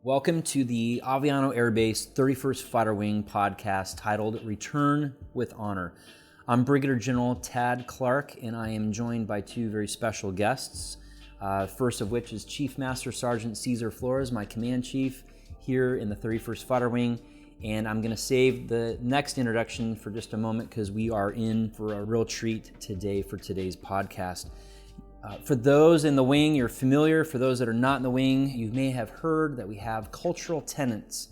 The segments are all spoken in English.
Welcome to the Aviano Air Base 31st Fighter Wing podcast titled Return with Honor. I'm Brigadier General Tad Clark, and I am joined by two very special guests. First of which is Chief Master Sergeant Cesar Flores, my command chief here in the 31st Fighter Wing. And I'm going to save the next introduction for just a moment because we are in for a real treat today for today's podcast. For those in the wing, you're familiar. For those that are not in the wing, you may have heard that we have cultural tenets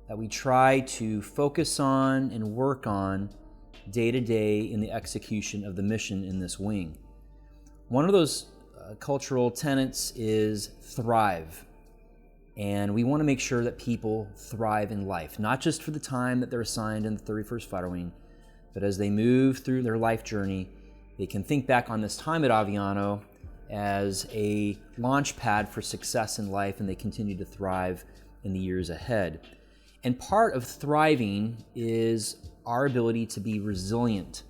that we try to focus on and work on day to day in the execution of the mission in this wing. One of those cultural tenets is thrive. And we want to make sure that people thrive in life, not just for the time that they're assigned in the 31st Fighter Wing, but as they move through their life journey, they can think back on this time at Aviano as a launch pad for success in life, and they continue to thrive in the years ahead. And part of thriving is our ability to be resilient.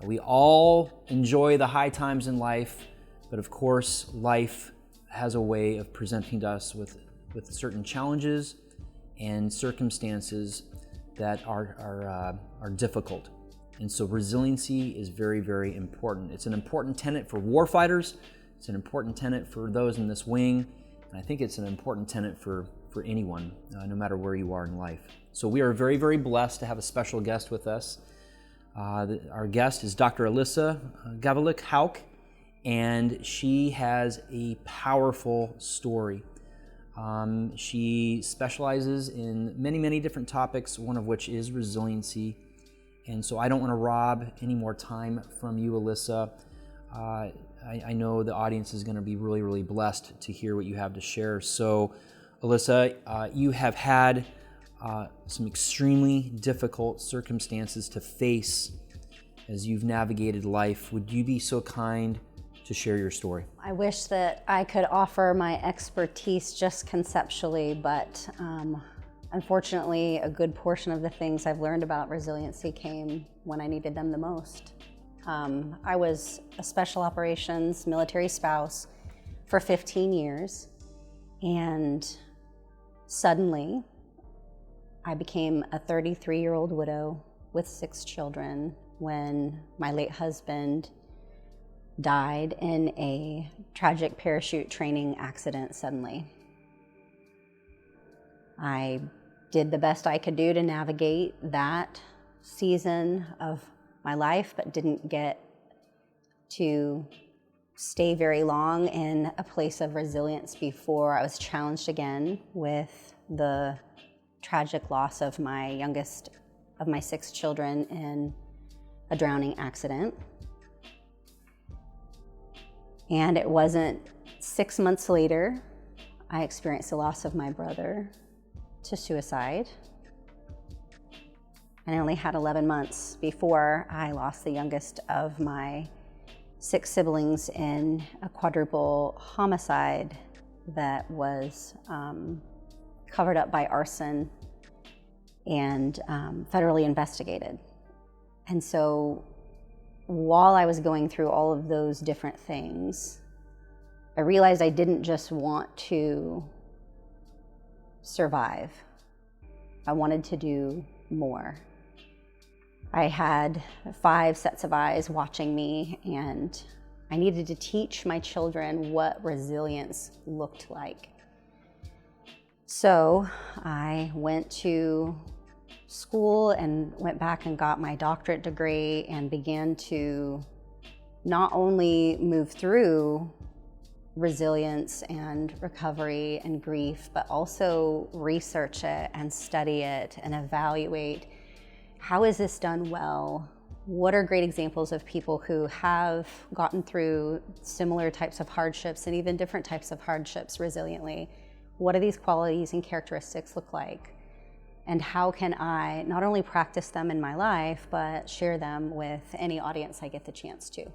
We all enjoy the high times in life, but of course, life has a way of presenting to us with certain challenges and circumstances that are difficult. And so resiliency is very, very important. It's an important tenet for warfighters. It's an important tenet for those in this wing. And I think it's an important tenet for anyone, no matter where you are in life. So we are very, very blessed to have a special guest with us. Our guest is Dr. Alyssa Gavulic Howk, and she has a powerful story. She specializes in many, many different topics, one of which is resiliency. And so I don't want to rob any more time from you, Alyssa. I know the audience is going to be really, really blessed to hear what you have to share. So, Alyssa, you have had some extremely difficult circumstances to face as you've navigated life. Would you be so kind to share your story? I wish that I could offer my expertise just conceptually, but unfortunately, a good portion of the things I've learned about resiliency came when I needed them the most. I was a special operations military spouse for 15 years, and suddenly I became a 33-year-old widow with 6 children when my late husband died in a tragic parachute training accident suddenly. I did the best I could do to navigate that season of my life, but didn't get to stay very long in a place of resilience before I was challenged again with the tragic loss of my youngest of my 6 children in a drowning accident. And it wasn't 6 months later, I experienced the loss of my brother to suicide. And I only had 11 months before I lost the youngest of my 6 siblings in a quadruple homicide that was covered up by arson and federally investigated. And so while I was going through all of those different things, I realized I didn't just want to survive. I wanted to do more. I had 5 sets of eyes watching me, and I needed to teach my children what resilience looked like. So I went to school and went back and got my doctorate degree and began to not only move through resilience and recovery and grief, but also research it and study it and evaluate, how is this done well? What are great examples of people who have gotten through similar types of hardships and even different types of hardships resiliently? What do these qualities and characteristics look like? And how can I not only practice them in my life, but share them with any audience I get the chance to?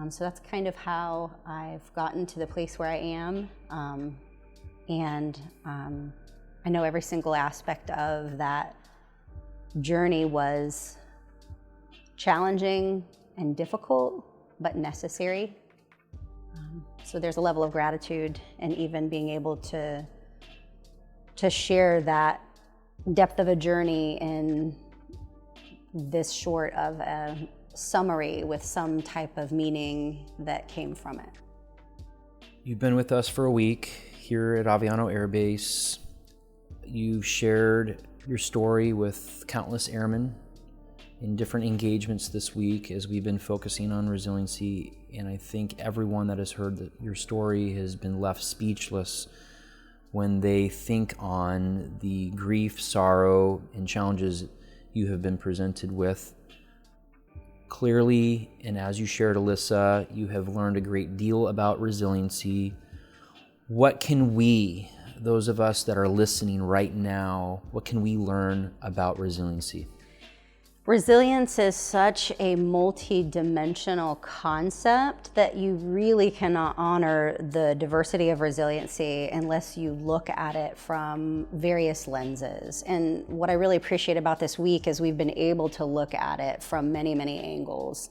So that's kind of how I've gotten to the place where I am. I know every single aspect of that journey was challenging and difficult, but necessary. So there's a level of gratitude and even being able to to share that depth of a journey in this short of a summary with some type of meaning that came from it. You've been with us for a week here at Aviano Air Base. You've shared your story with countless airmen in different engagements this week as we've been focusing on resiliency, and I think everyone that has heard your story has been left speechless when they think on the grief, sorrow, and challenges you have been presented with. Clearly, and as you shared, Alyssa, you have learned a great deal about resiliency. What can we, those of us that are listening right now, what can we learn about resiliency? Resilience is such a multi-dimensional concept that you really cannot honor the diversity of resiliency unless you look at it from various lenses. And what I really appreciate about this week is we've been able to look at it from many, many angles.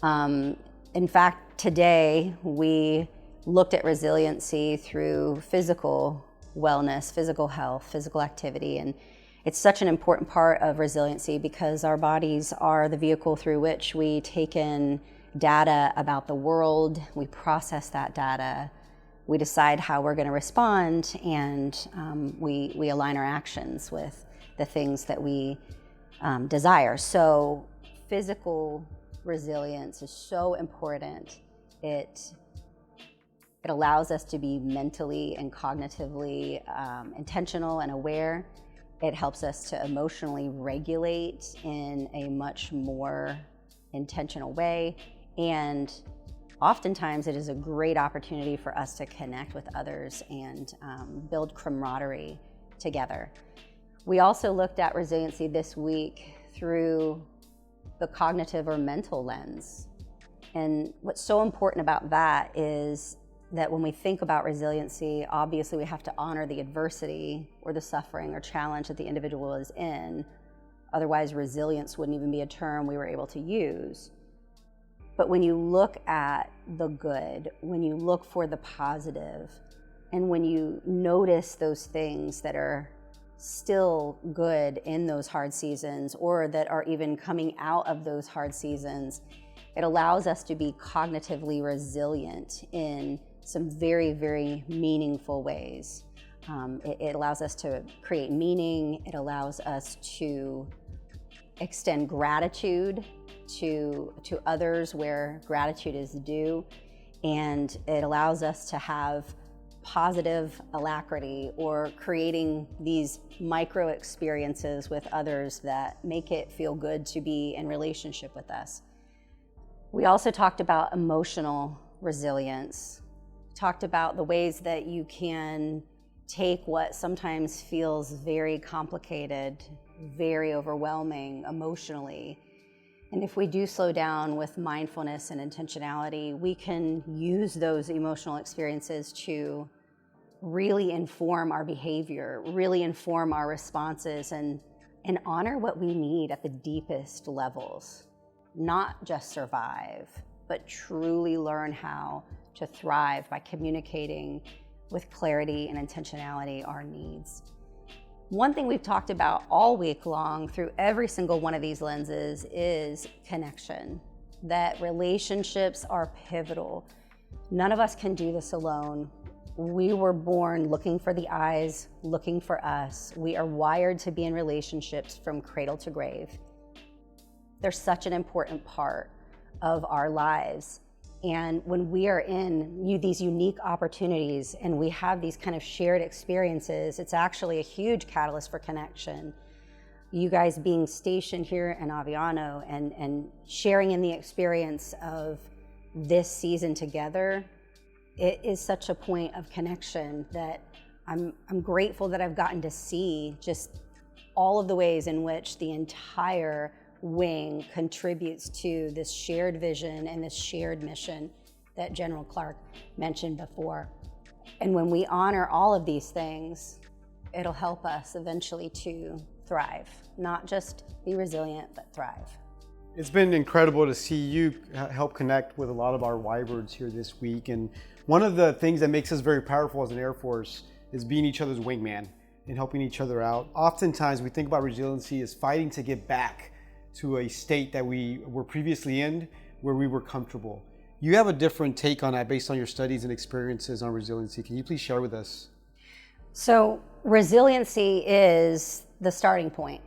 In fact, today we looked at resiliency through physical wellness, physical health, physical activity, and it's such an important part of resiliency because our bodies are the vehicle through which we take in data about the world, we process that data, we decide how we're going to respond, and we align our actions with the things that we desire. So physical resilience is so important. It allows us to be mentally and cognitively intentional and aware. It helps us to emotionally regulate in a much more intentional way. And oftentimes it is a great opportunity for us to connect with others and build camaraderie together. We also looked at resiliency this week through the cognitive or mental lens. And what's so important about that is that when we think about resiliency, obviously we have to honor the adversity or the suffering or challenge that the individual is in. Otherwise, resilience wouldn't even be a term we were able to use. But when you look at the good, when you look for the positive, and when you notice those things that are still good in those hard seasons or that are even coming out of those hard seasons, it allows us to be cognitively resilient in some very, very meaningful ways. It allows us to create meaning. It allows us to extend gratitude to others where gratitude is due. And it allows us to have positive alacrity or creating these micro experiences with others that make it feel good to be in relationship with us. We also talked about emotional resilience. Talked about the ways that you can take what sometimes feels very complicated, very overwhelming emotionally, and if we do slow down with mindfulness and intentionality, we can use those emotional experiences to really inform our behavior, really inform our responses, and honor what we need at the deepest levels. Not just survive, but truly learn how to thrive by communicating with clarity and intentionality our needs. One thing we've talked about all week long through every single one of these lenses is connection, that relationships are pivotal. None of us can do this alone. We were born looking for the eyes, looking for us. We are wired to be in relationships from cradle to grave. They're such an important part of our lives. And when we are in these unique opportunities and we have these kind of shared experiences, it's actually a huge catalyst for connection. You guys being stationed here in Aviano and sharing in the experience of this season together, it is such a point of connection that I'm grateful that I've gotten to see just all of the ways in which the entire wing contributes to this shared vision and this shared mission that General Clark mentioned before. And when we honor all of these things, it'll help us eventually to thrive, not just be resilient, but thrive. It's been incredible to see you help connect with a lot of our Wyverns here this week. And one of the things that makes us very powerful as an Air Force is being each other's wingman. and helping each other out. Oftentimes we think about resiliency as fighting to get back to a state that we were previously in, where we were comfortable. You have a different take on that based on your studies and experiences on resiliency. Can you please share with us? So resiliency is the starting point.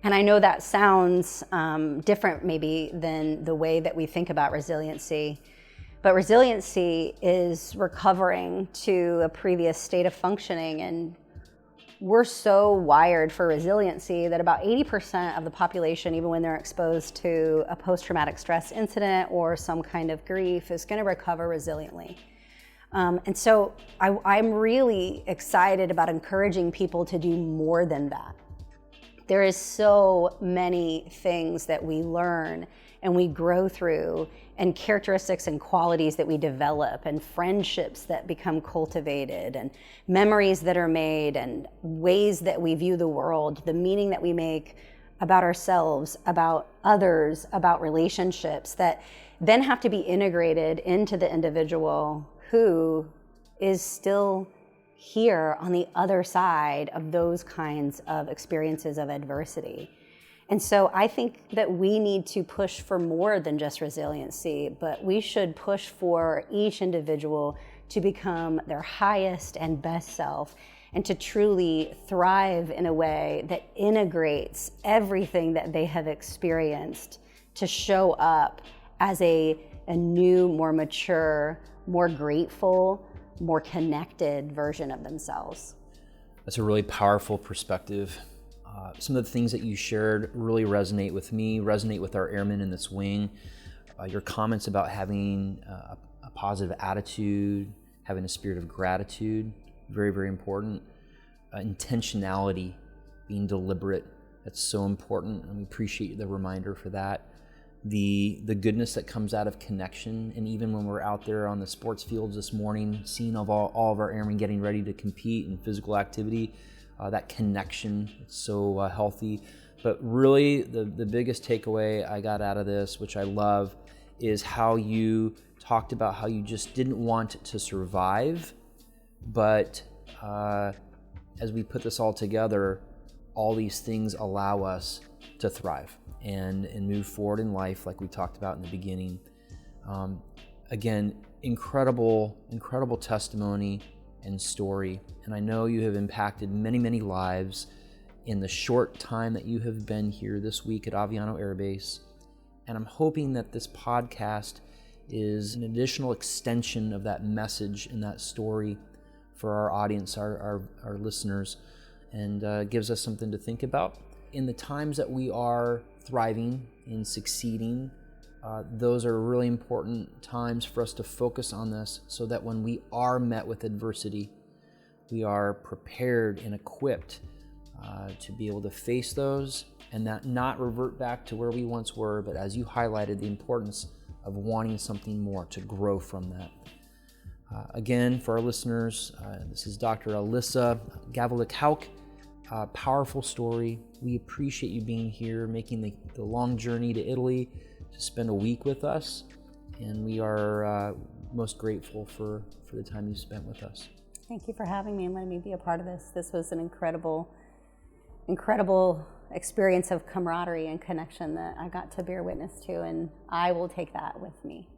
And I know that sounds different maybe than the way that we think about resiliency, but resiliency is recovering to a previous state of functioning. And we're so wired for resiliency that about 80% of the population, even when they're exposed to a post-traumatic stress incident or some kind of grief, is going to recover resiliently. And so I'm really excited about encouraging people to do more than that. There is so many things that we learn and we grow through, and characteristics and qualities that we develop, and friendships that become cultivated, and memories that are made, and ways that we view the world, the meaning that we make about ourselves, about others, about relationships, that then have to be integrated into the individual who is still here on the other side of those kinds of experiences of adversity. And so I think that we need to push for more than just resiliency, but we should push for each individual to become their highest and best self, and to truly thrive in a way that integrates everything that they have experienced to show up as a new, more mature, more grateful, more connected version of themselves. That's a really powerful perspective. Some of the things that you shared really resonate with me, resonate with our airmen in this wing. Your comments about having a positive attitude, having a spirit of gratitude, very, very important. Intentionality, being deliberate, that's so important, and we appreciate the reminder for that. The goodness that comes out of connection, and even when we're out there on the sports fields this morning, seeing all of our airmen getting ready to compete in physical activity, that connection, it's so healthy. But really, the biggest takeaway I got out of this, which I love, is how you talked about how you just didn't want to survive, but as we put this all together, all these things allow us to thrive and move forward in life, like we talked about in the beginning. Again, incredible testimony and story. And I know you have impacted many, many lives in the short time that you have been here this week at Aviano Air Base. And I'm hoping that this podcast is an additional extension of that message and that story for our audience, our listeners, and gives us something to think about. In the times that we are thriving and succeeding, those are really important times for us to focus on this, so that when we are met with adversity, we are prepared and equipped to be able to face those and not revert back to where we once were, but as you highlighted, the importance of wanting something more, to grow from that. Again, for our listeners, this is Dr. Alyssa Gavulic Howk. Powerful story. We appreciate you being here, making the long journey to Italy to spend a week with us, and we are most grateful for the time you spent with us. Thank you for having me and letting me be a part of this. This was an incredible experience of camaraderie and connection that I got to bear witness to, and I will take that with me.